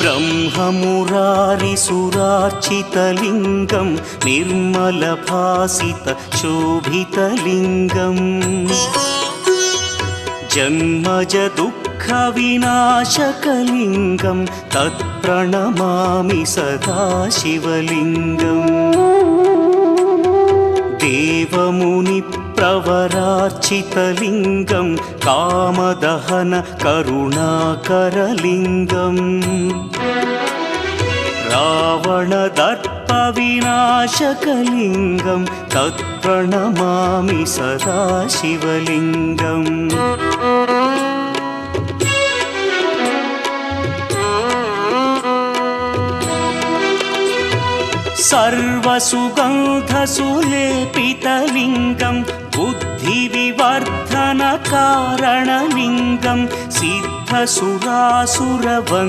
ब्रह्ममुरारिसुरार्चितलिङ्गं निर्मलभासितशोभितलिङ्गम् जन्मजदुःखविनाशकलिङ्गं तत्प्रणमामि सदा शिवलिङ्गम् देवमुनिप्रवरार्चितलिङ्गं कामदहन करुणाकरलिङ्गम् रावणदर्पविनाशकलिङ्गं तत्प्रणमामि सदा शिवलिङ्गम् सर्वसुगन्धसुलेपितलिङ्गं बुद्धिविवर्धनकारणलिङ्गं सिद्धसुरासुरवन्द्यलिङ्गम्